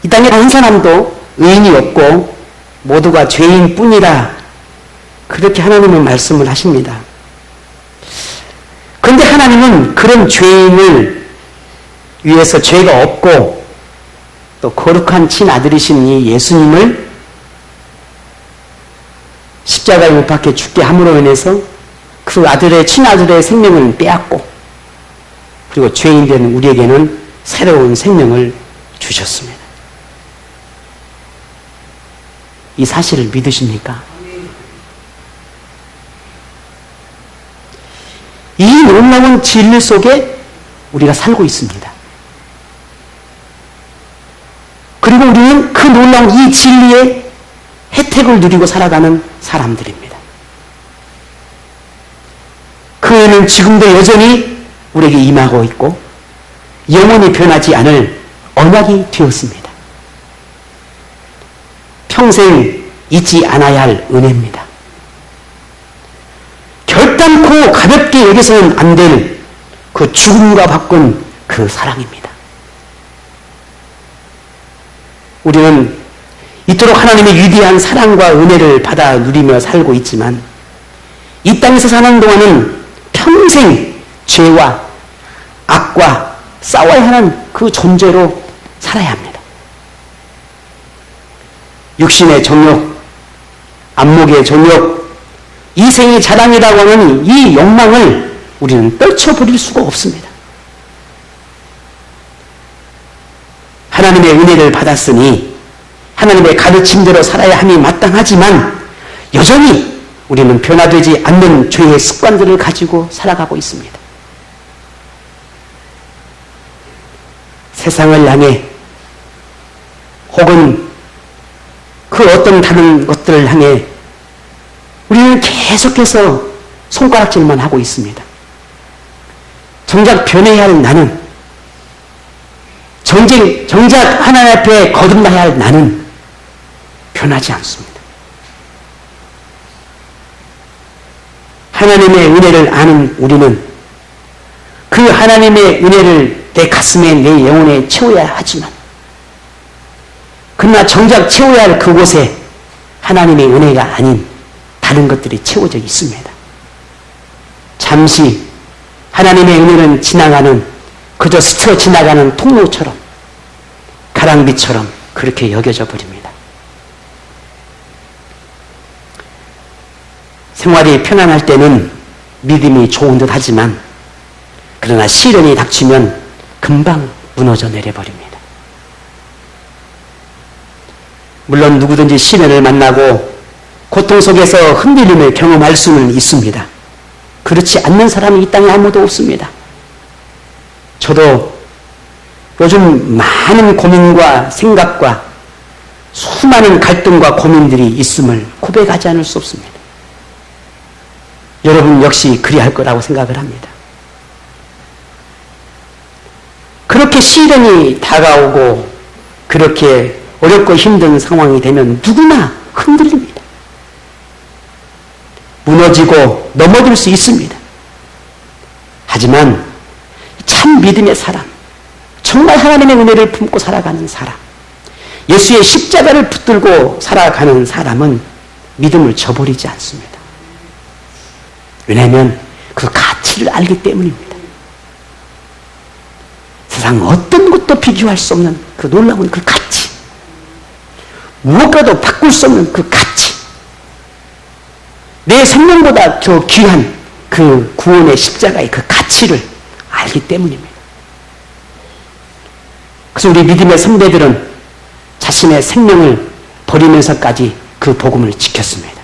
이 땅에 한 사람도 의인이 없고 모두가 죄인뿐이라 그렇게 하나님은 말씀을 하십니다. 그런데 하나님은 그런 죄인을 위해서 죄가 없고 또 거룩한 친아들이신 이 예수님을 십자가에 못 박혀 죽게 함으로 인해서 그 아들의 친아들의 생명을 빼앗고 그리고 죄인 된 우리에게는 새로운 생명을 주셨습니다. 이 사실을 믿으십니까? 이 놀라운 진리 속에 우리가 살고 있습니다. 그리고 우리는 그 놀라운 이 진리의 혜택을 누리고 살아가는 사람들입니다. 그 은혜는 지금도 여전히 우리에게 임하고 있고 영원히 변하지 않을 언약이 되었습니다. 평생 잊지 않아야 할 은혜입니다. 결단코 가볍게 여기서는 안 될 그 죽음과 바꾼 그 사랑입니다. 우리는 이토록 하나님의 위대한 사랑과 은혜를 받아 누리며 살고 있지만 이 땅에서 사는 동안은 평생 죄와 악과 싸워야 하는 그 존재로 살아야 합니다. 육신의 정욕, 안목의 정욕, 이생의 자랑이라고 하는 이 욕망을 우리는 떨쳐버릴 수가 없습니다. 하나님의 은혜를 받았으니 하나님의 가르침대로 살아야 함이 마땅하지만 여전히 우리는 변화되지 않는 죄의 습관들을 가지고 살아가고 있습니다. 세상을 향해 혹은 그 어떤 다른 것들을 향해 우리는 계속해서 손가락질만 하고 있습니다. 정작 변해야 할 나는, 정작 하나님 앞에 거듭나야 할 나는 변하지 않습니다. 하나님의 은혜를 아는 우리는 그 하나님의 은혜를 내 가슴에 내 영혼에 채워야 하지만 그러나 정작 채워야 할 그곳에 하나님의 은혜가 아닌 다른 것들이 채워져 있습니다. 잠시 하나님의 은혜는 지나가는 그저 스쳐 지나가는 통로처럼 가랑비처럼 그렇게 여겨져 버립니다. 생활이 편안할 때는 믿음이 좋은 듯 하지만 그러나 시련이 닥치면 금방 무너져 내려버립니다. 물론 누구든지 시련을 만나고 고통 속에서 흔들림을 경험할 수는 있습니다. 그렇지 않는 사람이 이 땅에 아무도 없습니다. 저도 요즘 많은 고민과 생각과 수많은 갈등과 고민들이 있음을 고백하지 않을 수 없습니다. 여러분 역시 그리할 거라고 생각을 합니다. 그렇게 시련이 다가오고 그렇게 어렵고 힘든 상황이 되면 누구나 흔들립니다. 무너지고 넘어질 수 있습니다. 하지만 참 믿음의 사람, 정말 하나님의 은혜를 품고 살아가는 사람, 예수의 십자가를 붙들고 살아가는 사람은 믿음을 저버리지 않습니다. 왜냐하면 그 가치를 알기 때문입니다. 세상 어떤 것도 비교할 수 없는 그 놀라운 그 가치, 무엇과도 바꿀 수 없는 그 가치, 내 생명보다 더 귀한 그 구원의 십자가의 그 가치를 알기 때문입니다. 그래서 우리 믿음의 선배들은 자신의 생명을 버리면서까지 그 복음을 지켰습니다.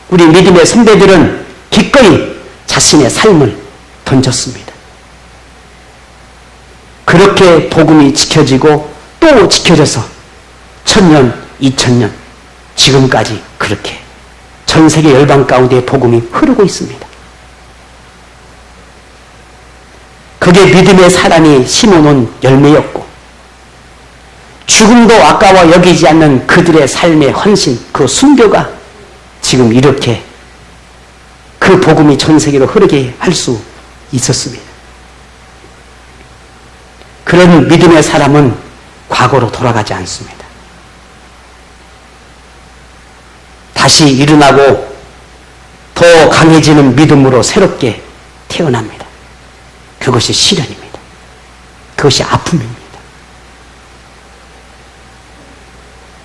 우리 믿음의 선배들은 기꺼이 자신의 삶을 던졌습니다. 그렇게 복음이 지켜지고 또 지켜져서 1000년, 2000년, 지금까지 그렇게 전 세계 열방 가운데 복음이 흐르고 있습니다. 그게 믿음의 사람이 심어놓은 열매였고 죽음도 아까워 여기지 않는 그들의 삶의 헌신, 그 순교가 지금 이렇게 그 복음이 전 세계로 흐르게 할 수 있었습니다. 그런 믿음의 사람은 과거로 돌아가지 않습니다. 다시 일어나고 더 강해지는 믿음으로 새롭게 태어납니다. 그것이 시련입니다. 그것이 아픔입니다.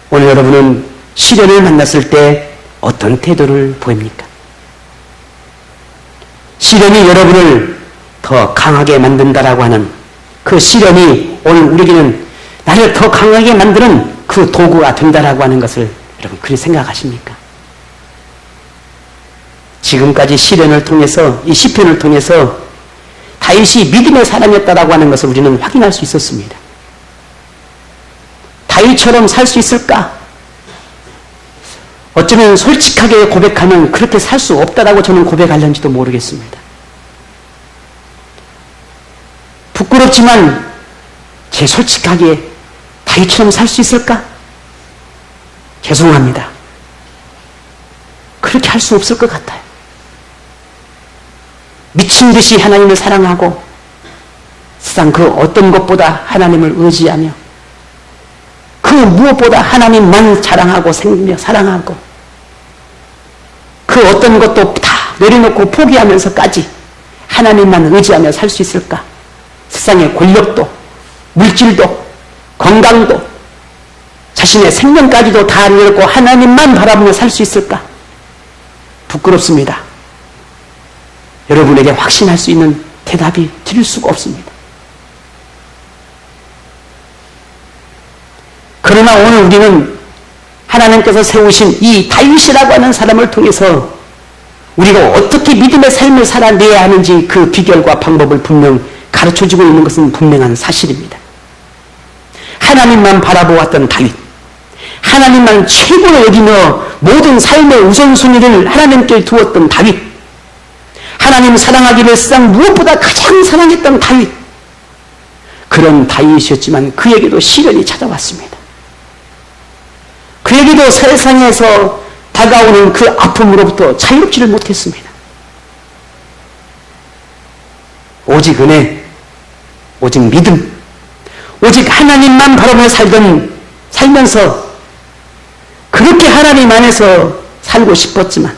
오늘 여러분은 시련을 만났을 때 어떤 태도를 보입니까? 시련이 여러분을 더 강하게 만든다라고 하는 그 시련이 오늘 우리에게는 나를 더 강하게 만드는 그 도구가 된다라고 하는 것을 여러분 그렇게 생각하십니까? 지금까지 시련을 통해서 이 시편을 통해서 다윗이 믿음의 사람이었다라고 하는 것을 우리는 확인할 수 있었습니다. 다윗처럼 살 수 있을까? 어쩌면 솔직하게 고백하면 그렇게 살 수 없다라고 저는 고백하려는지도 모르겠습니다. 부끄럽지만 제 솔직하게 다윗처럼 살 수 있을까? 죄송합니다. 그렇게 할 수 없을 것 같아요. 미친 듯이 하나님을 사랑하고 세상 그 어떤 것보다 하나님을 의지하며 그 무엇보다 하나님만 자랑하고 사랑하고 그 어떤 것도 다 내려놓고 포기하면서까지 하나님만 의지하며 살 수 있을까? 세상의 권력도 물질도 건강도 자신의 생명까지도 다 내려놓고 하나님만 바라보며 살 수 있을까? 부끄럽습니다. 여러분에게 확신할 수 있는 대답이 드릴 수가 없습니다. 그러나 오늘 우리는 하나님께서 세우신 이 다윗이라고 하는 사람을 통해서 우리가 어떻게 믿음의 삶을 살아내야 하는지 그 비결과 방법을 분명 가르쳐주고 있는 것은 분명한 사실입니다. 하나님만 바라보았던 다윗, 하나님만 최고로 여기며 모든 삶의 우선순위를 하나님께 두었던 다윗, 하나님 사랑하기를 세상 무엇보다 가장 사랑했던 다윗, 그런 다윗이었지만 그에게도 시련이 찾아왔습니다. 그에게도 세상에서 다가오는 그 아픔으로부터 자유롭지를 못했습니다. 오직 은혜, 오직 믿음, 오직 하나님만 바라보며 살면서 그렇게 하나님 안에서 살고 싶었지만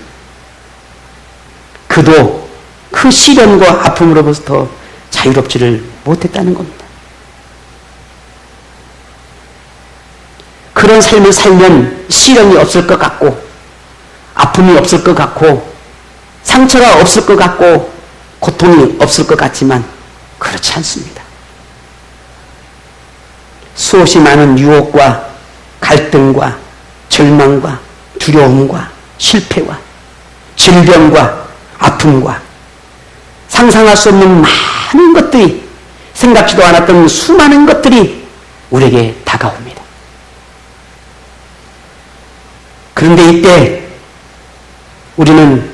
그도 그 시련과 아픔으로부터 자유롭지를 못했다는 겁니다. 그런 삶을 살면 시련이 없을 것 같고 아픔이 없을 것 같고 상처가 없을 것 같고 고통이 없을 것 같지만 그렇지 않습니다. 수없이 많은 유혹과 갈등과 절망과 두려움과 실패와 질병과 아픔과 상상할 수 없는 많은 것들이 생각지도 않았던 수많은 것들이 우리에게 다가옵니다. 그런데 이때 우리는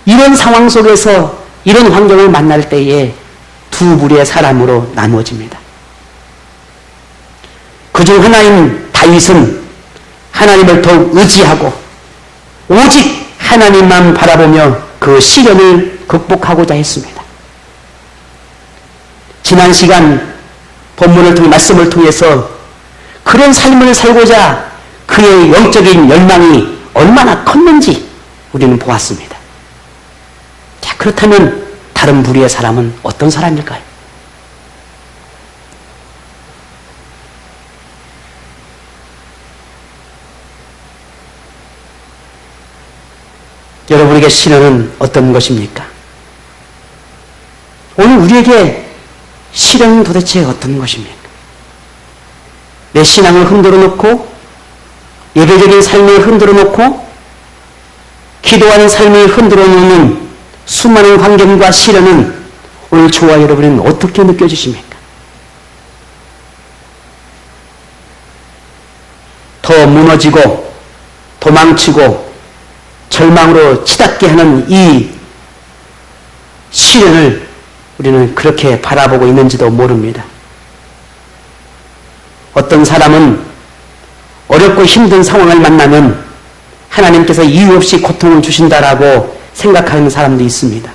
이런 상황 속에서 이런 환경을 만날 때에 두 무리의 사람으로 나누어집니다. 그중 하나인 다윗은 하나님을 더욱 의지하고 오직 하나님만 바라보며 그 시련을 극복하고자 했습니다. 지난 시간 본문을 통해 말씀을 통해서 그런 삶을 살고자 그의 영적인 열망이 얼마나 컸는지 우리는 보았습니다. 자, 그렇다면 다른 부류의 사람은 어떤 사람일까요? 여러분에게 시련은 어떤 것입니까? 오늘 우리에게 시련은 도대체 어떤 것입니까? 내 신앙을 흔들어 놓고 예배적인 삶을 흔들어 놓고 기도하는 삶을 흔들어 놓는 수많은 환경과 시련은 오늘 저와 여러분은 어떻게 느껴지십니까? 더 무너지고 도망치고 절망으로 치닫게 하는 이 시련을 우리는 그렇게 바라보고 있는지도 모릅니다. 어떤 사람은 어렵고 힘든 상황을 만나면 하나님께서 이유 없이 고통을 주신다라고 생각하는 사람도 있습니다.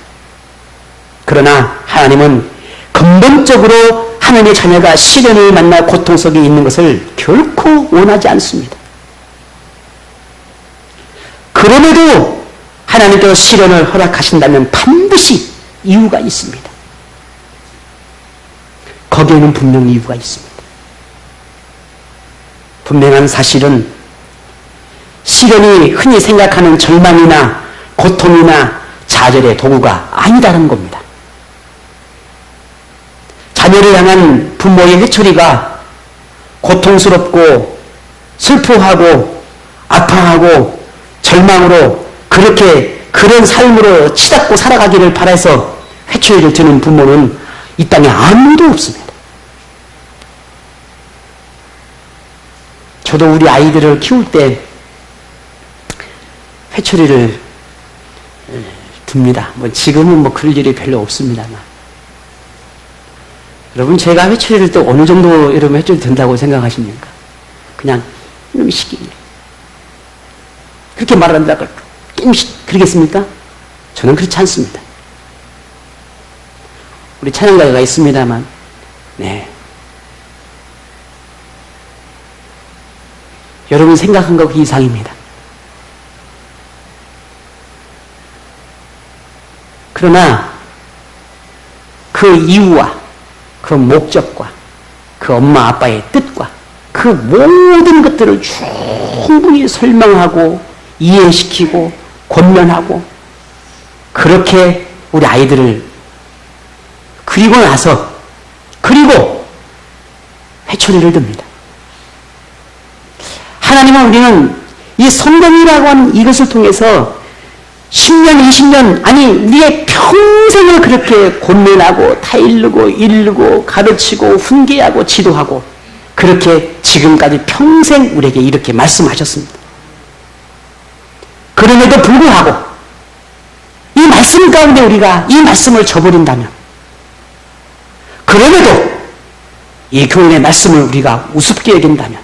그러나 하나님은 근본적으로 하나님의 자녀가 시련을 만나 고통 속에 있는 것을 결코 원하지 않습니다. 그럼에도 하나님께서 시련을 허락하신다면 반드시 이유가 있습니다. 거기에는 분명히 이유가 있습니다. 분명한 사실은 시련이 흔히 생각하는 절망이나 고통이나 좌절의 도구가 아니다는 겁니다. 자녀를 향한 부모의 회초리가 고통스럽고 슬퍼하고 아파하고 절망으로 그런 삶으로 치닫고 살아가기를 바라서 회초리를 드는 부모는 이 땅에 아무도 없습니다. 저도 우리 아이들을 키울 때 회초리를 듭니다. 지금은 그럴 일이 별로 없습니다만. 여러분, 제가 회초리를 또 어느 정도 여러분 회초리 든다고 생각하십니까? 그냥 이놈의 시기. 그렇게 말한다고 그러겠습니까? 저는 그렇지 않습니다. 우리 찬양가가 있습니다만, 네. 여러분 생각한 것 그 이상입니다. 그러나 그 이유와 그 목적과 그 엄마 아빠의 뜻과 그 모든 것들을 충분히 설명하고 이해시키고 권면하고 그렇게 우리 아이들을 그리고 회초리를 듭니다. 하나님은 우리는 이 성경이라고 하는 이것을 통해서 10년, 20년, 아니 우리의 평생을 그렇게 권면하고 일르고 가르치고 훈계하고 지도하고 그렇게 지금까지 평생 우리에게 이렇게 말씀하셨습니다. 그럼에도 불구하고 이 말씀 가운데 우리가 이 말씀을 저버린다면, 그럼에도 이 교훈의 말씀을 우리가 우습게 여긴다면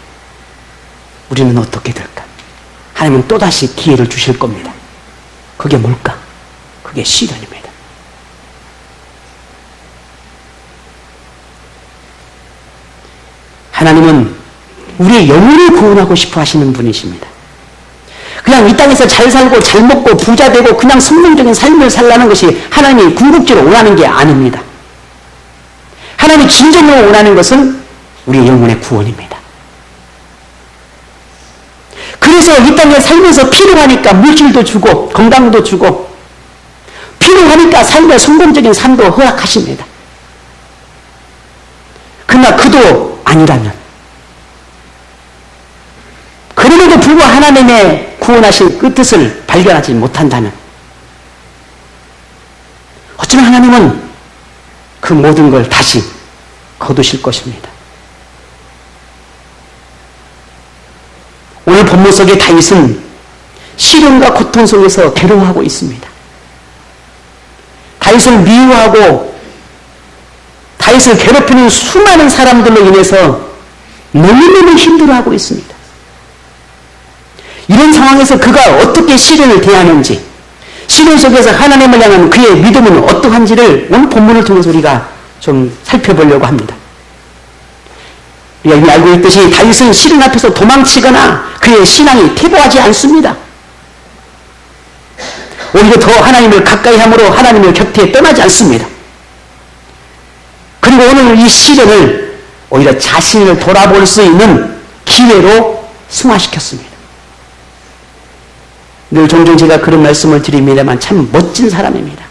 우리는 어떻게 될까? 하나님은 또다시 기회를 주실 겁니다. 그게 뭘까? 그게 시련입니다. 하나님은 우리의 영혼을 구원하고 싶어 하시는 분이십니다. 그냥 이 땅에서 잘 살고 잘 먹고 부자 되고 그냥 성공적인 삶을 살라는 것이 하나님이 궁극적으로 원하는 게 아닙니다. 하나님이 진정으로 원하는 것은 우리의 영혼의 구원입니다. 그래서 이 땅에 살면서 필요하니까 물질도 주고 건강도 주고 필요하니까 삶의 성공적인 삶도 허락하십니다. 그러나 그도 아니라면, 그럼에도 불구하고 하나님의 구원하신 그 뜻을 발견하지 못한다면 어쩌면 하나님은 그 모든 걸 다시 거두실 것입니다. 오늘 본문 속의 다윗은 시련과 고통 속에서 괴로워하고 있습니다. 다윗을 미워하고 다윗을 괴롭히는 수많은 사람들로 인해서 너무너무 힘들어하고 있습니다. 이런 상황에서 그가 어떻게 시련을 대하는지, 시련 속에서 하나님을 향한 그의 믿음은 어떠한지를 오늘 본문을 통해서 우리가 좀 살펴보려고 합니다. 우리가 이미 알고 있듯이 다윗은 시련 앞에서 도망치거나 그의 신앙이 퇴보하지 않습니다. 오히려 더 하나님을 가까이 함으로 하나님의 곁에 떠나지 않습니다. 그리고 오늘 이 시련을 오히려 자신을 돌아볼 수 있는 기회로 승화시켰습니다. 늘 종종 제가 그런 말씀을 드립니다만 참 멋진 사람입니다.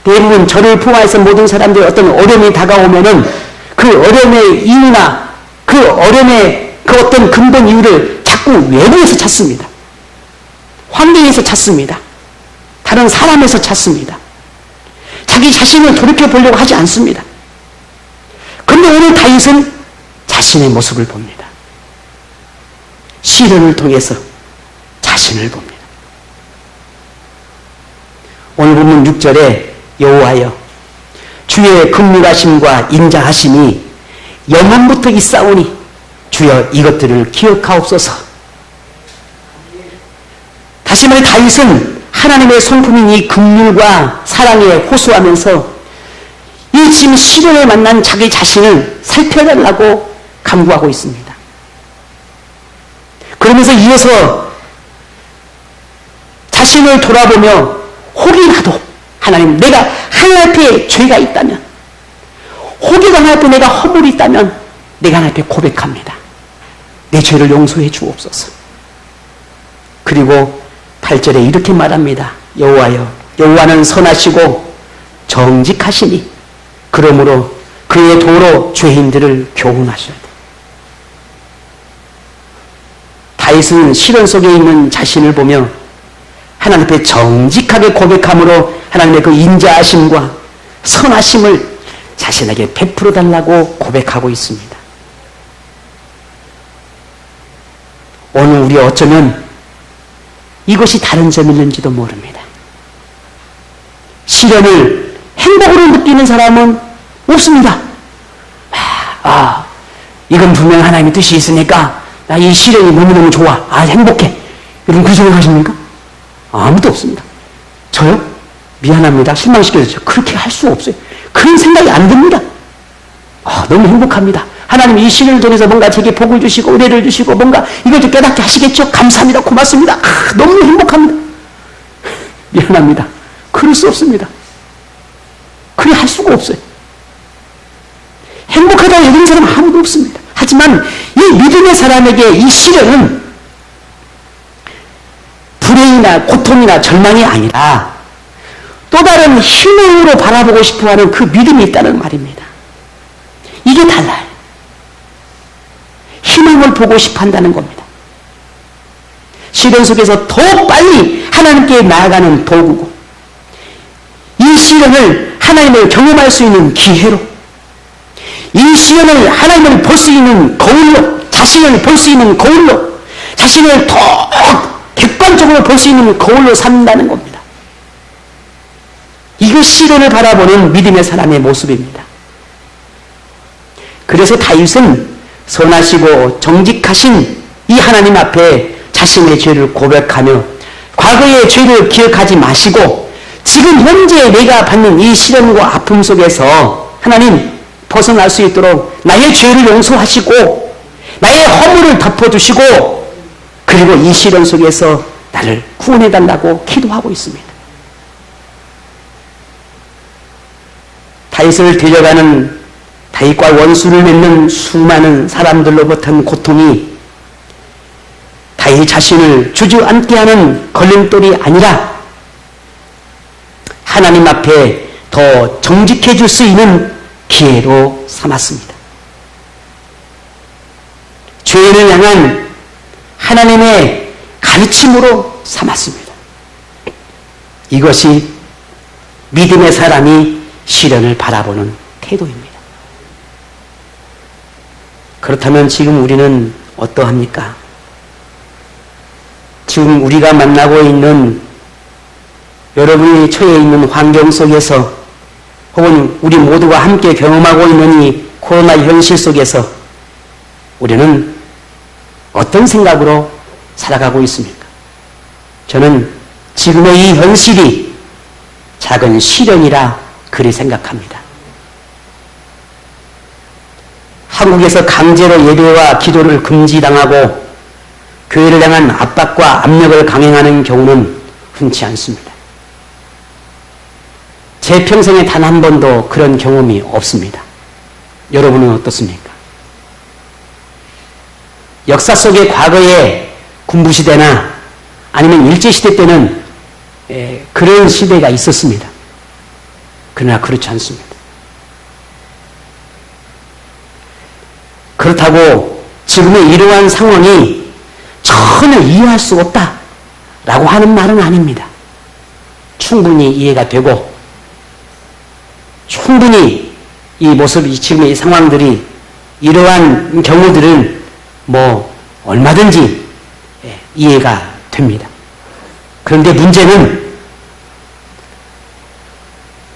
대부분 저를 포함해서 모든 사람들이 어떤 어려움이 다가오면은 그 어려움의 이유나 그 어려움의 그 어떤 근본 이유를 자꾸 외부에서 찾습니다. 환경에서 찾습니다. 다른 사람에서 찾습니다. 자기 자신을 돌이켜보려고 하지 않습니다. 그런데 오늘 다윗은 자신의 모습을 봅니다. 시련을 통해서 자신을 봅니다. 오늘 본문 6절에 여호와여 주의 긍휼하심과 인자하심이 영원부터 있사오니 주여 이것들을 기억하옵소서. 다시 말해 다윗은 하나님의 성품인 이 긍휼과 사랑에 호소하면서 이 지금 시련을 만난 자기 자신을 살펴달라고 간구하고 있습니다. 그러면서 이어서 자신을 돌아보며 혹이라도 하나님, 내가 하나님 앞에 죄가 있다면, 혹여나 하나님 앞에 내가 허물이 있다면 내가 하나님 앞에 고백합니다. 내 죄를 용서해 주옵소서. 그리고 8절에 이렇게 말합니다. 여호와여, 여호와는 선하시고 정직하시니 그러므로 그의 도로 죄인들을 교훈하셔야 돼. 다윗은 시련 속에 있는 자신을 보며 하나님 앞에 정직하게 고백함으로 하나님의 그 인자하심과 선하심을 자신에게 베풀어 달라고 고백하고 있습니다. 오늘 우리 어쩌면 이것이 다른 점이 있는지도 모릅니다. 시련을 행복으로 느끼는 사람은 없습니다. 이건 분명 하나님의 뜻이 있으니까 나 이 시련이 너무너무 좋아. 행복해. 여러분 그 생각하십니까? 아무도 없습니다. 저요? 미안합니다. 실망시켜줬죠. 그렇게 할 수 없어요. 그런 생각이 안 듭니다. 너무 행복합니다. 하나님 이 시련을 통해서 뭔가 제게 복을 주시고 은혜를 주시고 뭔가 이걸 좀 깨닫게 하시겠죠? 감사합니다. 고맙습니다. 너무 행복합니다. 미안합니다. 그럴 수 없습니다. 그래 할 수가 없어요. 행복하다고 여기는 사람 아무도 없습니다. 하지만 이 믿음의 사람에게 이 시련은 불행이나 고통이나 절망이 아니라 또 다른 희망으로 바라보고 싶어하는 그 믿음이 있다는 말입니다. 이게 달라요. 희망을 보고 싶어 한다는 겁니다. 시련 속에서 더 빨리 하나님께 나아가는 도구고, 이 시련을 하나님을 경험할 수 있는 기회로, 이 시련을 하나님을 볼 수 있는 거울로, 자신을 볼 수 있는 거울로, 자신을 더 객관적으로 볼 수 있는 거울로 삼는다는 겁니다. 이것이 시련을 바라보는 믿음의 사람의 모습입니다. 그래서 다윗은 선하시고 정직하신 이 하나님 앞에 자신의 죄를 고백하며 과거의 죄를 기억하지 마시고 지금 현재 내가 받는 이 시련과 아픔 속에서 하나님 벗어날 수 있도록 나의 죄를 용서하시고 나의 허물을 덮어주시고 그리고 이 시련 속에서 나를 구원해달라고 기도하고 있습니다. 다윗을 데려가는 다윗과 원수를 맺는 수많은 사람들로부터는 고통이 다윗 자신을 주저앉게 하는 걸림돌이 아니라 하나님 앞에 더 정직해질 수 있는 기회로 삼았습니다. 죄인을 향한 하나님의 가르침으로 삼았습니다. 이것이 믿음의 사람이 시련을 바라보는 태도입니다. 그렇다면 지금 우리는 어떠합니까? 지금 우리가 만나고 있는 여러분이 처해 있는 환경 속에서 혹은 우리 모두가 함께 경험하고 있는 이 코로나 현실 속에서 우리는 어떤 생각으로 살아가고 있습니까? 저는 지금의 이 현실이 작은 시련이라 그리 생각합니다. 한국에서 강제로 예배와 기도를 금지당하고 교회를 향한 압박과 압력을 강행하는 경우는 흔치 않습니다. 제 평생에 단 한 번도 그런 경험이 없습니다. 여러분은 어떻습니까? 역사 속의 과거의 군부시대나 아니면 일제시대 때는 그런 시대가 있었습니다. 그러나 그렇지 않습니다. 그렇다고 지금의 이러한 상황이 전혀 이해할 수 없다라고 하는 말은 아닙니다. 충분히 이해가 되고 충분히 이 모습이 지금의 이 상황들이 이러한 경우들은 얼마든지 이해가 됩니다. 그런데 문제는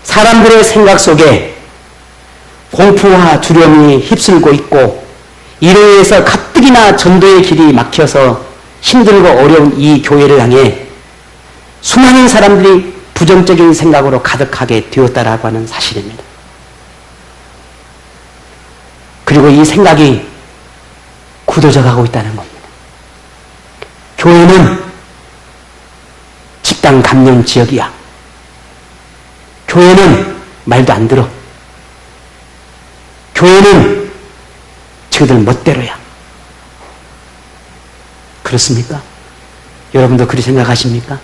사람들의 생각 속에 공포와 두려움이 휩쓸고 있고 이로 인해서 가뜩이나 전도의 길이 막혀서 힘들고 어려운 이 교회를 향해 수많은 사람들이 부정적인 생각으로 가득하게 되었다라고 하는 사실입니다. 그리고 이 생각이 굳어져 가고 있다는 겁니다. 교회는 집단 감염 지역이야. 교회는 말도 안 들어. 교회는 저들 멋대로야. 그렇습니까? 여러분도 그렇게 생각하십니까?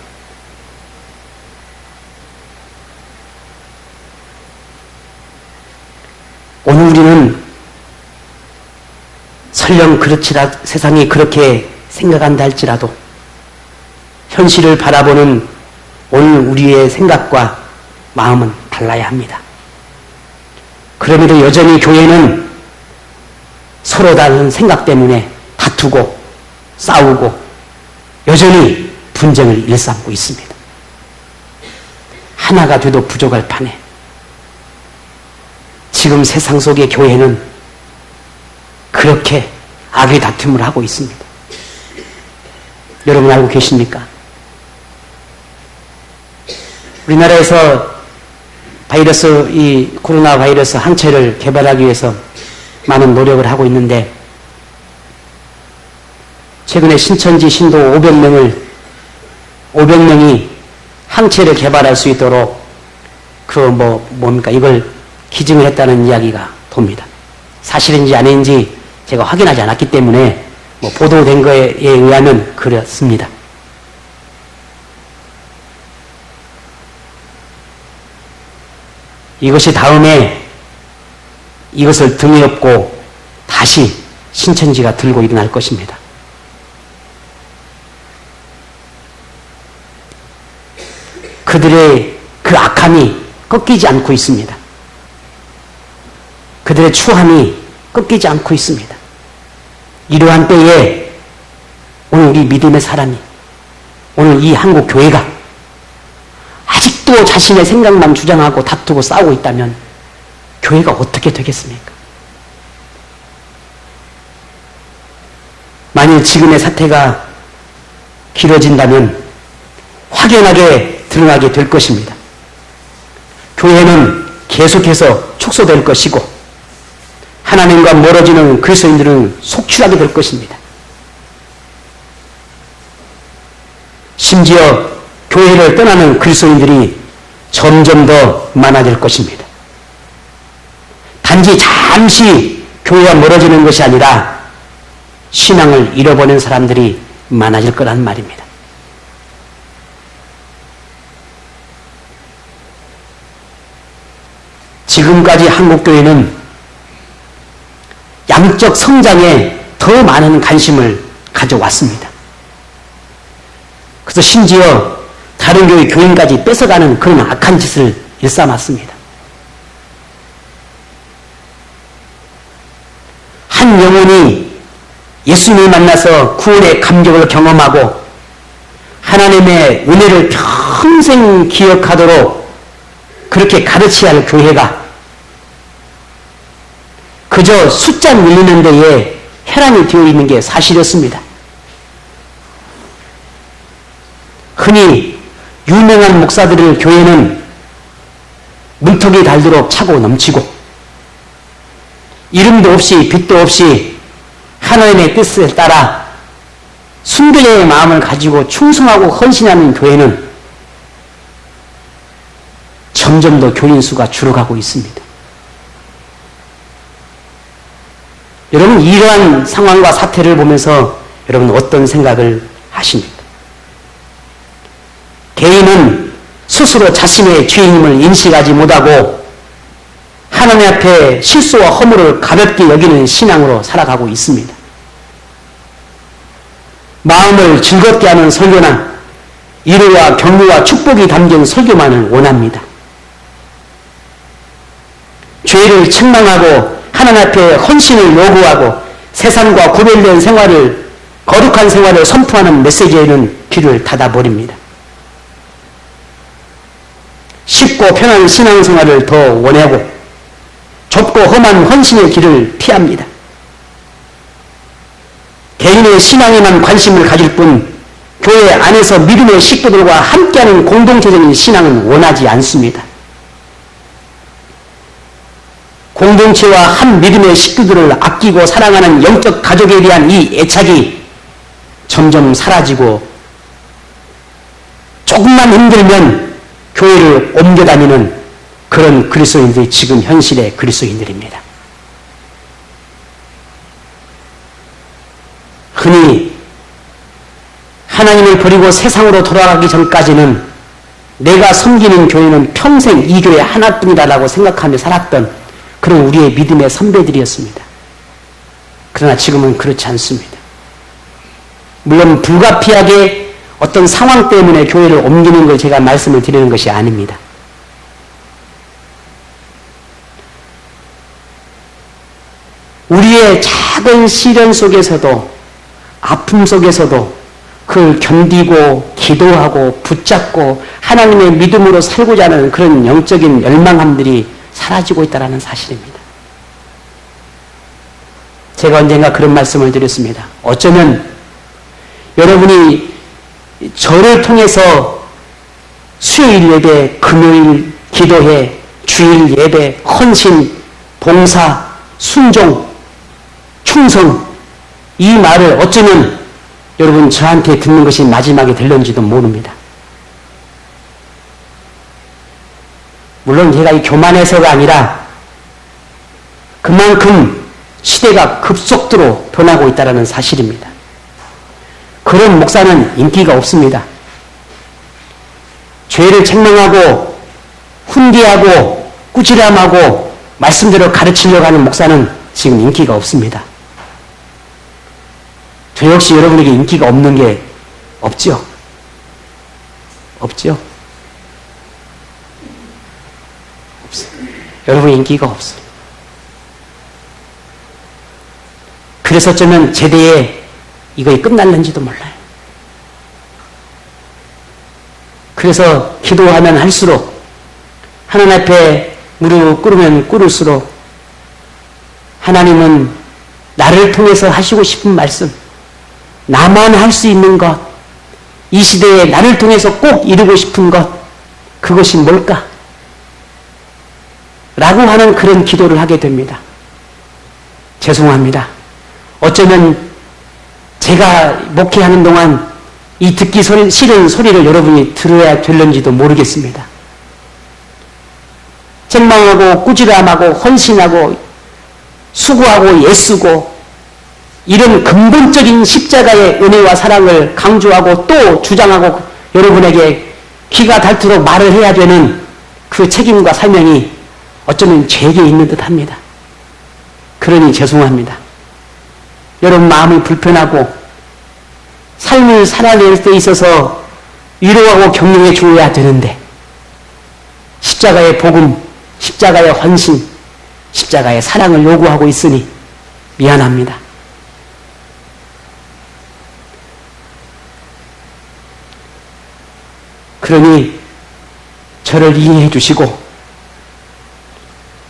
오늘 우리는 설령 세상이 그렇게 생각한다 할지라도 현실을 바라보는 오늘 우리의 생각과 마음은 달라야 합니다. 그럼에도 여전히 교회는 서로 다른 생각 때문에 다투고 싸우고 여전히 분쟁을 일삼고 있습니다. 하나가 돼도 부족할 판에 지금 세상 속의 교회는 그렇게 악의 다툼을 하고 있습니다. 여러분 알고 계십니까? 우리나라에서 이 코로나 바이러스 항체를 개발하기 위해서 많은 노력을 하고 있는데 최근에 신천지 신도 500명이 항체를 개발할 수 있도록 이걸 기증을 했다는 이야기가 돕니다. 사실인지 아닌지 제가 확인하지 않았기 때문에 보도된 거에 의하면 그렇습니다. 이것이 다음에 이것을 등에 업고 다시 신천지가 들고 일어날 것입니다. 그들의 그 악함이 꺾이지 않고 있습니다. 그들의 추함이 꺾이지 않고 있습니다. 이러한 때에 오늘 우리 믿음의 사람이, 오늘 이 한국 교회가 아직도 자신의 생각만 주장하고 다투고 싸우고 있다면 교회가 어떻게 되겠습니까? 만일 지금의 사태가 길어진다면 확연하게 드러나게 될 것입니다. 교회는 계속해서 축소될 것이고 하나님과 멀어지는 그리스도인들은 속출하게 될 것입니다. 심지어 교회를 떠나는 그리스도인들이 점점 더 많아질 것입니다. 단지 잠시 교회와 멀어지는 것이 아니라 신앙을 잃어버린 사람들이 많아질 거란 말입니다. 지금까지 한국교회는 양적 성장에 더 많은 관심을 가져왔습니다. 그래서 심지어 다른 교회 교인까지 뺏어가는 그런 악한 짓을 일삼았습니다. 한 영혼이 예수님을 만나서 구원의 감격을 경험하고 하나님의 은혜를 평생 기억하도록 그렇게 가르쳐야 할 교회가 그저 숫자 늘리는 데에 혈안이 되어 있는 게 사실이었습니다. 흔히 유명한 목사들의 교회는 문턱이 닳도록 차고 넘치고 이름도 없이 빛도 없이 하나님의 뜻에 따라 순교자의 마음을 가지고 충성하고 헌신하는 교회는 점점 더 교인 수가 줄어가고 있습니다. 여러분 이러한 상황과 사태를 보면서 여러분 어떤 생각을 하십니까? 개인은 스스로 자신의 죄인임을 인식하지 못하고 하나님 앞에 실수와 허물을 가볍게 여기는 신앙으로 살아가고 있습니다. 마음을 즐겁게 하는 설교나 위로와 격려와 축복이 담긴 설교만을 원합니다. 죄를 책망하고 하나님 앞에 헌신을 요구하고 세상과 구별된 생활을 거룩한 생활을 선포하는 메시지에는 귀를 닫아버립니다. 쉽고 편한 신앙생활을 더 원하고 좁고 험한 헌신의 길을 피합니다. 개인의 신앙에만 관심을 가질 뿐 교회 안에서 믿음의 식구들과 함께하는 공동체적인 신앙은 원하지 않습니다. 공동체와 한 믿음의 식구들을 아끼고 사랑하는 영적 가족에 대한 이 애착이 점점 사라지고 조금만 힘들면 교회를 옮겨 다니는 그런 그리스도인들이 지금 현실의 그리스도인들입니다. 흔히 하나님을 버리고 세상으로 돌아가기 전까지는 내가 섬기는 교회는 평생 이 교회 하나뿐이다라고 생각하며 살았던 그런 우리의 믿음의 선배들이었습니다. 그러나 지금은 그렇지 않습니다. 물론 불가피하게 어떤 상황 때문에 교회를 옮기는 걸 제가 말씀을 드리는 것이 아닙니다. 우리의 작은 시련 속에서도 아픔 속에서도 그걸 견디고 기도하고 붙잡고 하나님의 믿음으로 살고자 하는 그런 영적인 열망함들이 사라지고 있다는 사실입니다. 제가 언젠가 그런 말씀을 드렸습니다. 어쩌면 여러분이 저를 통해서 수요일 예배, 금요일 기도회, 주일 예배, 헌신, 봉사, 순종, 충성 이 말을 어쩌면 여러분 저한테 듣는 것이 마지막이 될런지도 모릅니다. 물론 제가 이 교만해서가 아니라 그만큼 시대가 급속도로 변하고 있다는 사실입니다. 그런 목사는 인기가 없습니다. 죄를 책망하고 훈계하고 꾸지람하고 말씀대로 가르치려고 하는 목사는 지금 인기가 없습니다. 저 역시 여러분에게 인기가 없는 게 없죠? 없죠? 없어요. 여러분 인기가 없어요. 그래서 어쩌면 제대에 이거에 끝났는지도 몰라요. 그래서 기도하면 할수록 하나님 앞에 무릎 꿇으면 꿇을수록 하나님은 나를 통해서 하시고 싶은 말씀, 나만 할 수 있는 것, 이 시대에 나를 통해서 꼭 이루고 싶은 것, 그것이 뭘까? 라고 하는 그런 기도를 하게 됩니다. 죄송합니다. 어쩌면 제가 목회하는 동안 이 듣기 싫은 소리를 여러분이 들어야 될는지도 모르겠습니다. 책망하고 꾸지람하고 헌신하고 수고하고 애쓰고 이런 근본적인 십자가의 은혜와 사랑을 강조하고 또 주장하고 여러분에게 귀가 닳도록 말을 해야 되는 그 책임과 사명이 어쩌면 제게 있는 듯합니다. 그러니 죄송합니다. 여러분 마음이 불편하고 삶을 살아낼 때 있어서 위로하고 격려해 주어야 되는데 십자가의 복음, 십자가의 헌신, 십자가의 사랑을 요구하고 있으니 미안합니다. 그러니 저를 이해해 주시고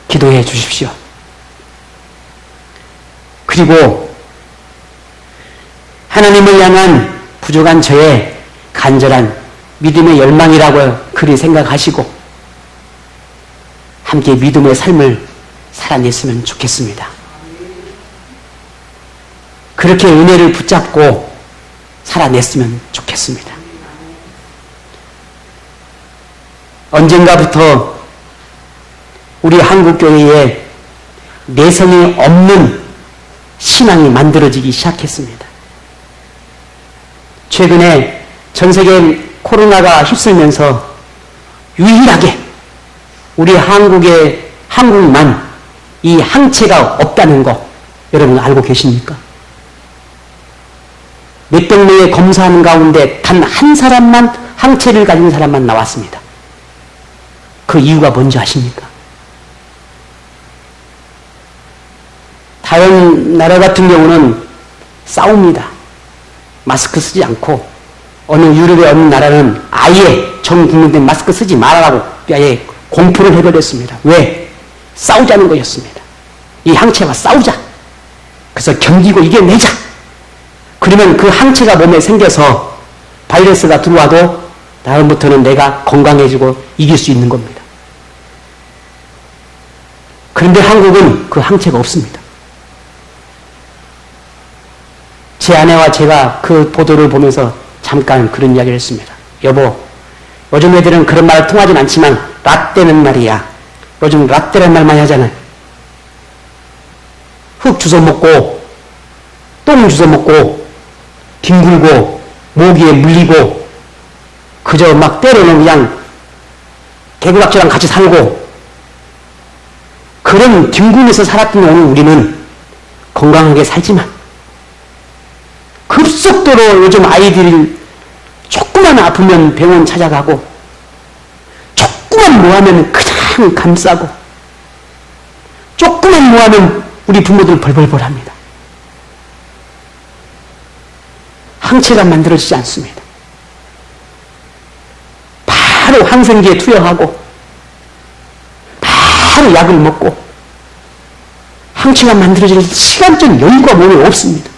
기도해 주십시오. 그리고 하나님을 향한 부족한 저의 간절한 믿음의 열망이라고 그리 생각하시고 함께 믿음의 삶을 살아냈으면 좋겠습니다. 그렇게 은혜를 붙잡고 살아냈으면 좋겠습니다. 언젠가부터 우리 한국교회에 내성이 없는 신앙이 만들어지기 시작했습니다. 최근에 전 세계 코로나가 휩쓸면서 유일하게 우리 한국만 이 항체가 없다는 거 여러분 알고 계십니까? 몇백 명의 검사하는 가운데 단 한 사람만 항체를 가진 사람만 나왔습니다. 그 이유가 뭔지 아십니까? 다른 나라 같은 경우는 싸웁니다. 마스크 쓰지 않고 어느 유럽의 어느 나라는 아예 전 국민들 마스크 쓰지 말아라고 아예 공포를 해버렸습니다. 왜? 싸우자는 거였습니다. 이 항체와 싸우자. 그래서 견디고 이겨내자. 그러면 그 항체가 몸에 생겨서 바이러스가 들어와도 다음부터는 내가 건강해지고 이길 수 있는 겁니다. 그런데 한국은 그 항체가 없습니다. 제 아내와 제가 그 보도를 보면서 잠깐 그런 이야기를 했습니다. 여보, 요즘 애들은 그런 말 통하진 않지만 라떼는 말이야. 요즘 라떼란 말 많이 하잖아요. 흙 주워 먹고 똥 주워 먹고 뒹굴고 모기에 물리고 그저 막 때로는 그냥 개구락지랑 같이 살고 그런 뒹굴면서 살았던 오늘 우리는 건강하게 살지만 급속도로 요즘 아이들이 조금만 아프면 병원 찾아가고 조금만 뭐하면 그냥 감싸고 조금만 뭐하면 우리 부모들 벌벌벌 합니다. 항체가 만들어지지 않습니다. 바로 항생제에 투여하고 바로 약을 먹고 항체가 만들어질 시간적 여유가 몸에 없습니다.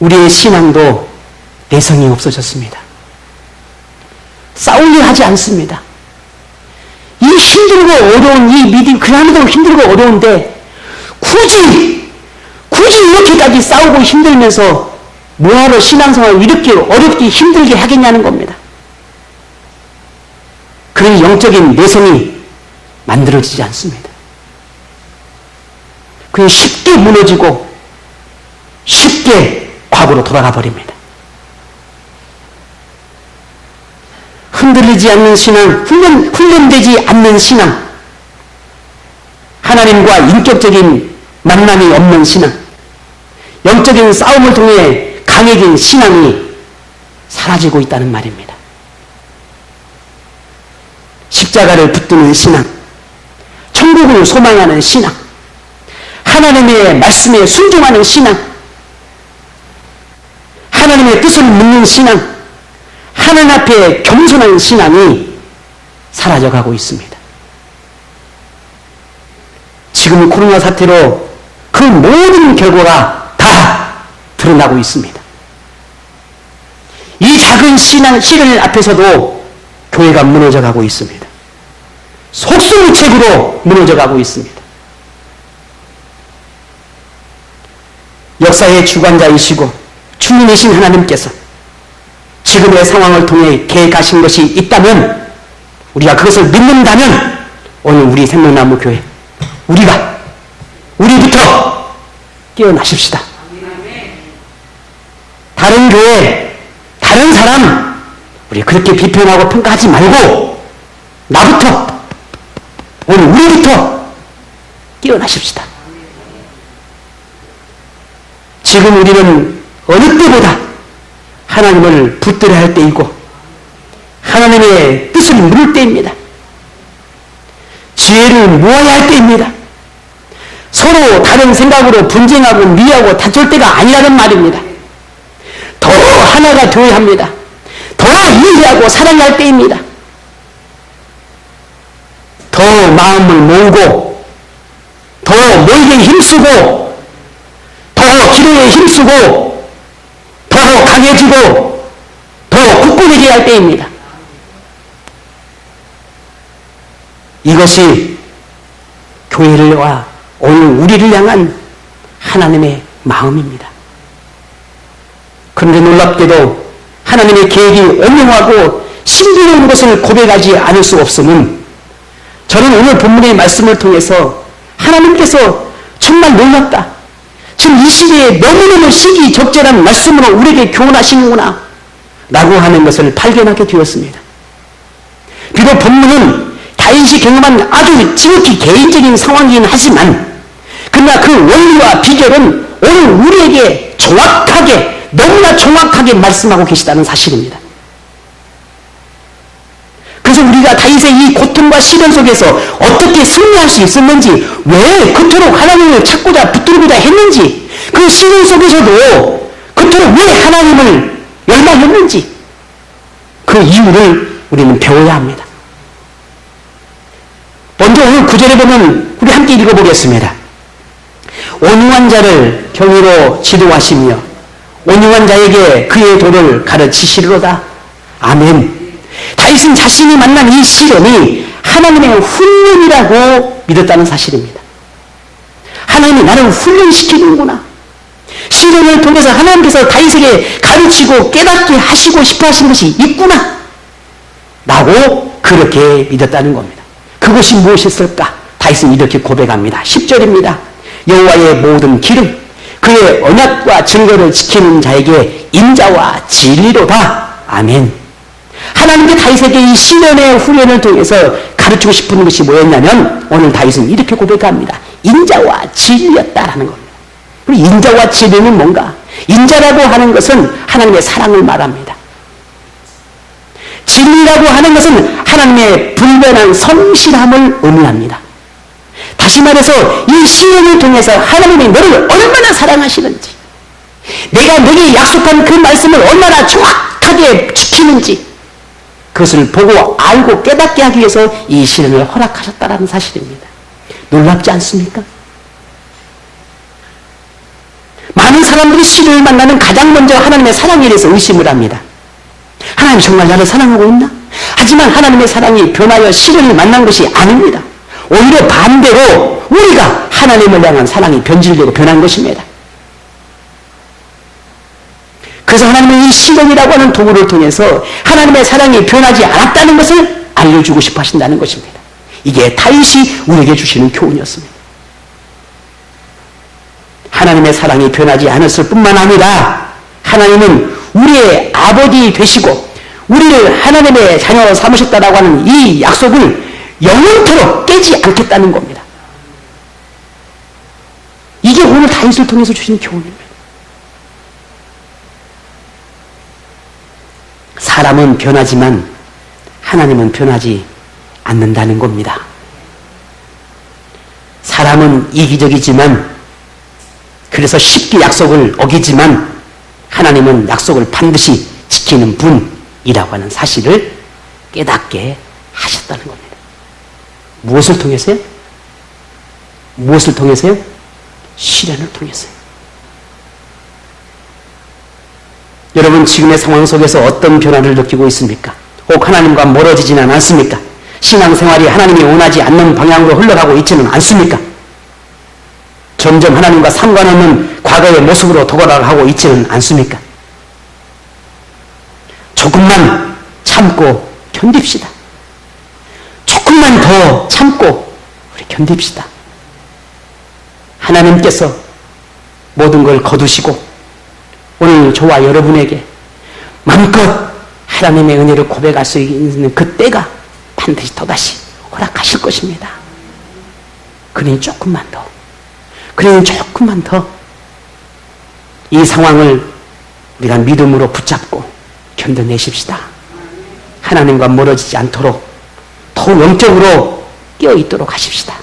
우리의 신앙도 내성이 없어졌습니다. 싸우려 하지 않습니다. 이 힘들고 어려운 이 믿음, 그나마도 힘들고 어려운데 굳이 이렇게까지 싸우고 힘들면서 뭐하러 신앙생활을 이렇게 어렵게 힘들게 하겠냐는 겁니다. 그런 영적인 내성이 만들어지지 않습니다. 그냥 쉽게 무너지고 쉽게 과거로 돌아가 버립니다. 흔들리지 않는 신앙, 훈련되지 않는 신앙, 하나님과 인격적인 만남이 없는 신앙, 영적인 싸움을 통해 강해진 신앙이 사라지고 있다는 말입니다. 십자가를 붙드는 신앙, 천국을 소망하는 신앙, 하나님의 말씀에 순종하는 신앙, 하나님의 뜻을 묻는 신앙, 하나님 앞에 겸손한 신앙이 사라져가고 있습니다. 지금 코로나 사태로 그 모든 결과가 다 드러나고 있습니다. 이 작은 시련 앞에서도 교회가 무너져가고 있습니다. 속수무책으로 무너져가고 있습니다. 역사의 주관자이시고 주님이신 하나님께서 지금의 상황을 통해 계획하신 것이 있다면, 우리가 그것을 믿는다면 오늘 우리 생명나무 교회 우리부터 깨어나십시다. 다른 교회, 다른 사람 우리 그렇게 비판하고 평가하지 말고 나부터, 오늘 우리부터 깨어나십시다. 지금 우리는 어느 때보다 하나님을 붙들어야 할 때이고 하나님의 뜻을 물을 때입니다. 지혜를 모아야 할 때입니다. 서로 다른 생각으로 분쟁하고 미하고 다툴 때가 아니라는 말입니다. 더 하나가 되어야 합니다. 더 이해하고 사랑할 때입니다. 더 마음을 모으고 더 모이게 힘쓰고 더 기도에 힘쓰고 더 강해지고 더 굳건해져야 할 때입니다. 이것이 교회와 오늘 우리를 향한 하나님의 마음입니다. 그런데 놀랍게도 하나님의 계획이 오묘하고 신비로운 것을 고백하지 않을 수 없음은, 저는 오늘 본문의 말씀을 통해서 하나님께서 정말 놀랍다, 지금 이 시대에 너무너무 시기적절한 말씀으로 우리에게 교훈하시는구나 라고 하는 것을 발견하게 되었습니다. 비록 본문은 다윗이 경험한 아주 지극히 개인적인 상황이긴 하지만, 그러나 그 원리와 비결은 오늘 우리에게 정확하게, 너무나 정확하게 말씀하고 계시다는 사실입니다. 그래서 우리가 다윗의 이 고통과 시련 속에서 어떻게 승리할 수 있었는지, 왜 그토록 하나님을 찾고자 붙들고자 했는지, 그 시련 속에서도 그토록 왜 하나님을 열망했는지, 그 이유를 우리는 배워야 합니다. 먼저 오늘 9절에 보면 우리 함께 읽어보겠습니다. 온유한 자를 경의로 지도하시며 온유한 자에게 그의 도를 가르치시리로다. 아멘. 다윗은 자신이 만난 이 시련이 하나님의 훈련이라고 믿었다는 사실입니다. 하나님이 나를 훈련시키는구나. 시련을 통해서 하나님께서 다윗에게 가르치고 깨닫게 하시고 싶어 하신 것이 있구나 라고 그렇게 믿었다는 겁니다. 그것이 무엇이었을까? 다윗은 이렇게 고백합니다. 10절입니다. 여호와의 모든 길은 그의 언약과 증거를 지키는 자에게 인자와 진리로다. 아멘. 하나님께 다윗에게 이 시련의 훈련을 통해서 가르치고 싶은 것이 뭐였냐면 오늘 다윗은 이렇게 고백합니다. 인자와 진리였다라는 겁니다. 그리고 인자와 진리는 뭔가? 인자라고 하는 것은 하나님의 사랑을 말합니다. 진리라고 하는 것은 하나님의 불변한 성실함을 의미합니다. 다시 말해서 이 시련을 통해서 하나님이 너를 얼마나 사랑하시는지, 내가 너에게 약속한 그 말씀을 얼마나 정확하게 지키는지 그것을 보고 알고 깨닫게 하기 위해서 이 시련을 허락하셨다는 사실입니다. 놀랍지 않습니까? 많은 사람들이 시련을 만나면 가장 먼저 하나님의 사랑에 대해서 의심을 합니다. 하나님 정말 나를 사랑하고 있나? 하지만 하나님의 사랑이 변하여 시련을 만난 것이 아닙니다. 오히려 반대로 우리가 하나님을 향한 사랑이 변질되고 변한 것입니다. 그래서 하나님은 이 시련이라고 하는 도구를 통해서 하나님의 사랑이 변하지 않았다는 것을 알려주고 싶어 하신다는 것입니다. 이게 다윗이 우리에게 주시는 교훈이었습니다. 하나님의 사랑이 변하지 않았을 뿐만 아니라 하나님은 우리의 아버지 되시고 우리를 하나님의 자녀 삼으셨다라고 하는 이 약속을 영원토록 깨지 않겠다는 겁니다. 이게 오늘 다윗을 통해서 주신 교훈입니다. 사람은 변하지만 하나님은 변하지 않는다는 겁니다. 사람은 이기적이지만 그래서 쉽게 약속을 어기지만 하나님은 약속을 반드시 지키는 분이라고 하는 사실을 깨닫게 하셨다는 겁니다. 무엇을 통해서요? 무엇을 통해서요? 시련을 통해서요. 여러분 지금의 상황 속에서 어떤 변화를 느끼고 있습니까? 혹 하나님과 멀어지지는 않습니까? 신앙생활이 하나님이 원하지 않는 방향으로 흘러가고 있지는 않습니까? 점점 하나님과 상관없는 과거의 모습으로 도달하고 있지는 않습니까? 조금만 참고 견딥시다. 조금만 더 참고 우리 견딥시다. 하나님께서 모든 걸 거두시고 오늘 저와 여러분에게 마음껏 하나님의 은혜를 고백할 수 있는 그 때가 반드시 또다시 허락하실 것입니다. 그러니 조금만 더, 그러니 조금만 더 이 상황을 우리가 믿음으로 붙잡고 견뎌내십시다. 하나님과 멀어지지 않도록 더 영적으로 깨어있도록 하십시다.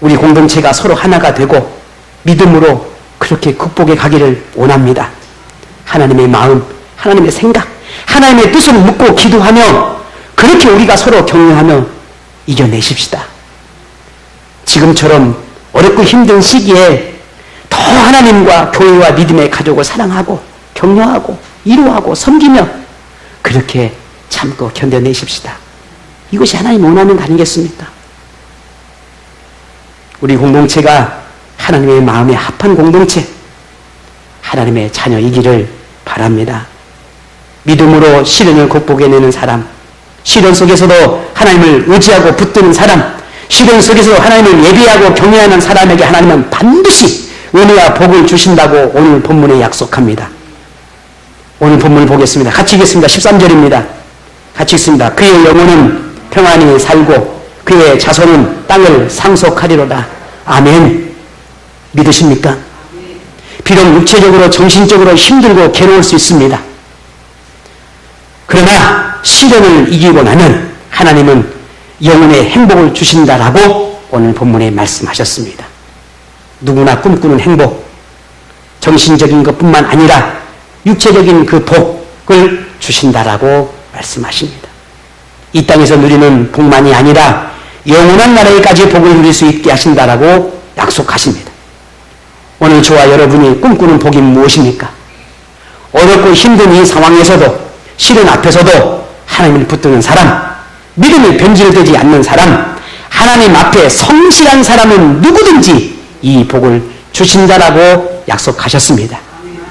우리 공동체가 서로 하나가 되고 믿음으로 그렇게 극복해 가기를 원합니다. 하나님의 마음, 하나님의 생각, 하나님의 뜻을 묻고 기도하며 그렇게 우리가 서로 격려하며 이겨내십시다. 지금처럼 어렵고 힘든 시기에 더 하나님과 교회와 믿음의 가족을 사랑하고 격려하고 이루하고 섬기며 그렇게 참고 견뎌내십시다. 이것이 하나님 원하는 거 아니겠습니까? 우리 공동체가 하나님의 마음에 합한 공동체, 하나님의 자녀이기를 바랍니다. 믿음으로 시련을 극복해내는 사람, 시련 속에서도 하나님을 의지하고 붙드는 사람, 시련 속에서도 하나님을 예배하고 경외하는 사람에게 하나님은 반드시 은혜와 복을 주신다고 오늘 본문에 약속합니다. 오늘 본문을 보겠습니다. 같이 읽겠습니다. 13절입니다. 같이 읽습니다. 그의 영혼은 평안히 살고 그의 자손은 땅을 상속하리로다. 아멘. 믿으십니까? 비록 육체적으로 정신적으로 힘들고 괴로울 수 있습니다. 그러나 시련을 이기고 나면 하나님은 영혼의 행복을 주신다라고 오늘 본문에 말씀하셨습니다. 누구나 꿈꾸는 행복, 정신적인 것뿐만 아니라 육체적인 그 복을 주신다라고 말씀하십니다. 이 땅에서 누리는 복만이 아니라 영원한 나라에까지 복을 누릴 수 있게 하신다라고 약속하십니다. 오늘 저와 여러분이 꿈꾸는 복이 무엇입니까? 어렵고 힘든 이 상황에서도 시련 앞에서도 하나님을 붙드는 사람, 믿음이 변질되지 않는 사람, 하나님 앞에 성실한 사람은 누구든지 이 복을 주신 자라고 약속하셨습니다.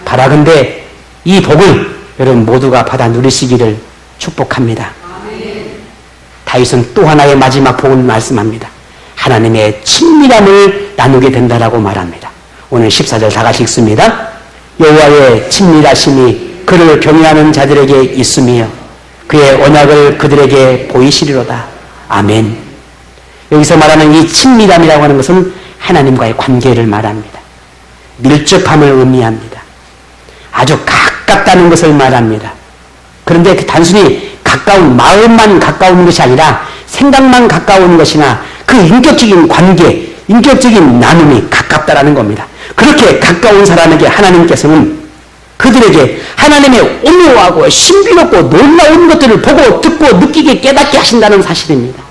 바라건대 이 복을 여러분 모두가 받아 누리시기를 축복합니다. 다윗은 또 하나의 마지막 복을 말씀합니다. 하나님의 친밀함을 나누게 된다라고 말합니다. 오늘 14절 다 같이 읽습니다. 여호와의 친밀하심이 그를 경외하는 자들에게 있으며 그의 언약을 그들에게 보이시리로다. 아멘. 여기서 말하는 이 친밀함이라고 하는 것은 하나님과의 관계를 말합니다. 밀접함을 의미합니다. 아주 가깝다는 것을 말합니다. 그런데 단순히 가까운 마음만 가까운 것이 아니라 생각만 가까운 것이나 그 인격적인 관계, 인격적인 나눔이 가깝다라는 겁니다. 그렇게 가까운 사람에게 하나님께서는 그들에게 하나님의 오묘하고 신비롭고 놀라운 것들을 보고 듣고 느끼게 깨닫게 하신다는 사실입니다.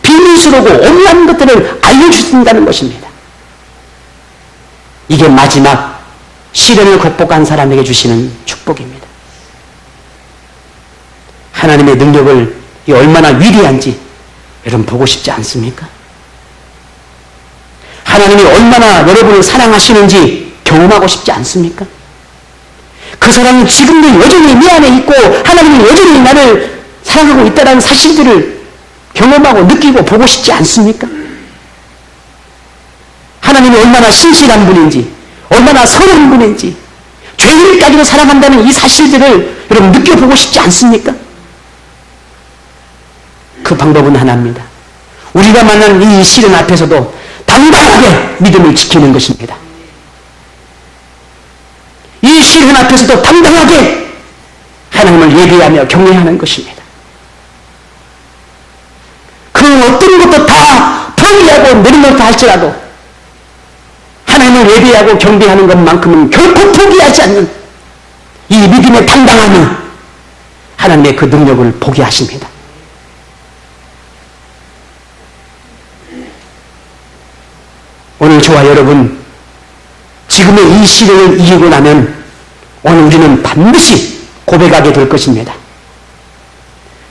비밀스러우고 오묘한 것들을 알려주신다는 것입니다. 이게 마지막 시련을 극복한 사람에게 주시는 축복입니다. 하나님의 능력을 얼마나 위대한지 여러분 보고 싶지 않습니까? 하나님이 얼마나 여러분을 사랑하시는지 경험하고 싶지 않습니까? 그 사람은 지금도 여전히 내 안에 있고 하나님이 여전히 나를 사랑하고 있다는 사실들을 경험하고 느끼고 보고 싶지 않습니까? 하나님이 얼마나 신실한 분인지, 얼마나 선한 분인지, 죄인까지도 사랑한다는 이 사실들을 여러분 느껴보고 싶지 않습니까? 그 방법은 하나입니다. 우리가 만난 이 시련 앞에서도 당당하게 믿음을 지키는 것입니다. 이 시련 앞에서도 당당하게 하나님을 예배하며 경외하는 것입니다. 그 어떤 것도 다 포기하고 내려놓다 할지라도 하나님을 예배하고 경배하는 것만큼은 결코 포기하지 않는 이 믿음의 당당함이 하나님의 그 능력을 보게 하십니다. 오늘 저와 여러분, 지금의 이 시련을 이기고 나면 오늘 우리는 반드시 고백하게 될 것입니다.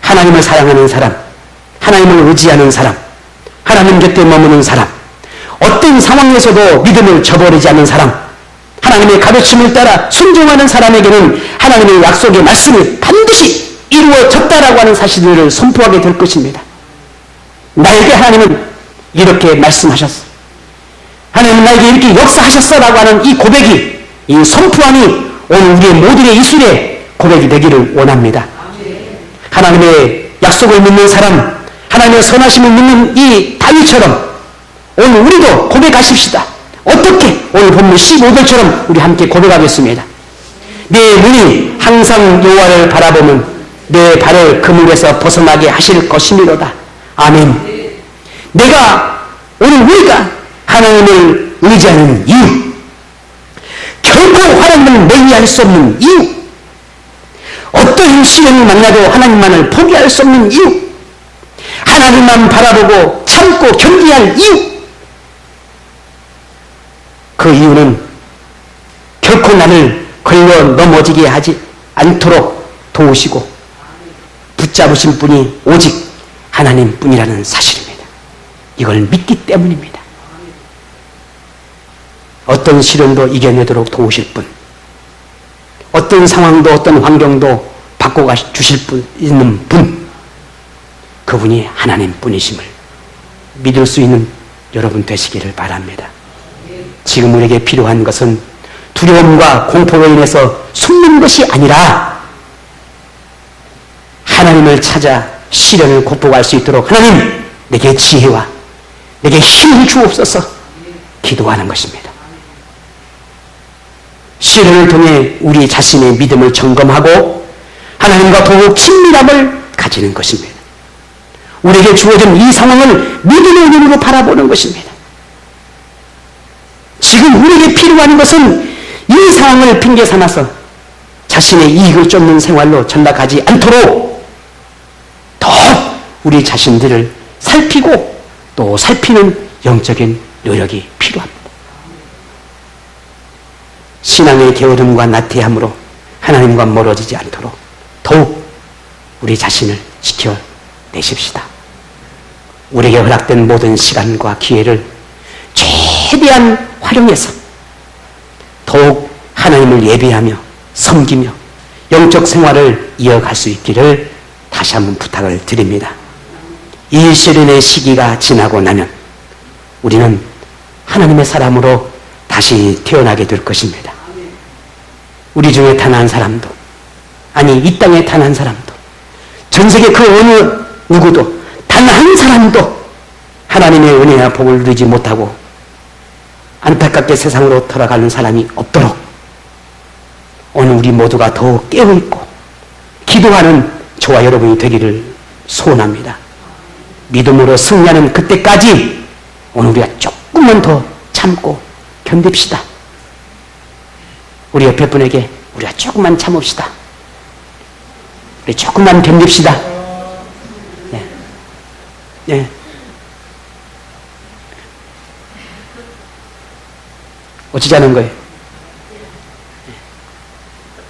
하나님을 사랑하는 사람, 하나님을 의지하는 사람, 하나님 곁에 머무는 사람, 어떤 상황에서도 믿음을 저버리지 않는 사람, 하나님의 가르침을 따라 순종하는 사람에게는 하나님의 약속의 말씀이 반드시 이루어졌다라고 하는 사실들을 선포하게 될 것입니다. 나에게 하나님은 이렇게 말씀하셨어. 하나님 나에게 이렇게 역사하셨어라고 하는 이 고백이, 이 선포함이 오늘 우리의 모두의 이술의 고백이 되기를 원합니다. 하나님의 약속을 믿는 사람, 하나님의 선하심을 믿는 이 다윗처럼 오늘 우리도 고백하십시다. 어떻게? 오늘 본문 15절처럼 우리 함께 고백하겠습니다. 내 눈이 항상 여호와를 바라보면 내 발을 그물에서 벗어나게 하실 것이미로다. 아멘. 내가 오늘 우리가 하나님을 의지하는 이유, 결코 하나님을 멀리할 수 없는 이유, 어떤 시련을 만나도 하나님만을 포기할 수 없는 이유, 하나님만 바라보고 참고 견디할 이유, 그 이유는 결코 나를 걸려 넘어지게 하지 않도록 도우시고 붙잡으신 분이 오직 하나님뿐이라는 사실입니다. 이걸 믿기 때문입니다. 어떤 시련도 이겨내도록 도우실 분, 어떤 상황도 어떤 환경도 바꿔주실 분 있는 분, 그분이 하나님뿐이심을 믿을 수 있는 여러분 되시기를 바랍니다. 지금 우리에게 필요한 것은 두려움과 공포로 인해서 숨는 것이 아니라 하나님을 찾아 시련을 극복할 수 있도록 하나님 내게 지혜와 내게 힘을 주옵소서 기도하는 것입니다. 시련을 통해 우리 자신의 믿음을 점검하고 하나님과 더욱 친밀함을 가지는 것입니다. 우리에게 주어진 이 상황을 믿음의 눈으로 바라보는 것입니다. 지금 우리에게 필요한 것은 이 상황을 핑계 삼아서 자신의 이익을 쫓는 생활로 전락하지 않도록 더 우리 자신들을 살피고 또 살피는 영적인 노력이 필요합니다. 신앙의 게으름과 나태함으로 하나님과 멀어지지 않도록 더욱 우리 자신을 지켜내십시다. 우리에게 허락된 모든 시간과 기회를 최대한 활용해서 더욱 하나님을 예배하며 섬기며 영적 생활을 이어갈 수 있기를 다시 한번 부탁을 드립니다. 이 시련의 시기가 지나고 나면 우리는 하나님의 사람으로 다시 태어나게 될 것입니다. 우리 중에 단 한 사람도, 아니 이 땅에 단 한 사람도, 전 세계 그 어느 누구도 단 한 사람도 하나님의 은혜와 복을 누리지 못하고 안타깝게 세상으로 돌아가는 사람이 없도록 오늘 우리 모두가 더욱 깨어있고 기도하는 저와 여러분이 되기를 소원합니다. 믿음으로 승리하는 그때까지 오늘 우리가 조금만 더 참고 견딥시다. 우리 옆에 분에게 우리가 조금만 참읍시다. 우리 조금만 견딥시다. 네. 네. 어찌자는 거예요?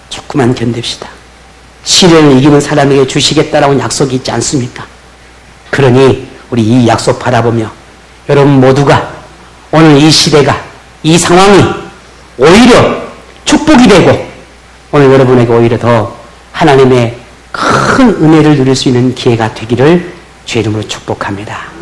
조금만 견딥시다. 시련을 이기는 사람에게 주시겠다라고 약속이 있지 않습니까? 그러니 우리 이 약속 바라보며 여러분 모두가 오늘 이 시대가, 이 상황이 오히려 축복이 되고 오늘 여러분에게 오히려 더 하나님의 큰 은혜를 누릴 수 있는 기회가 되기를 주의 이름으로 축복합니다.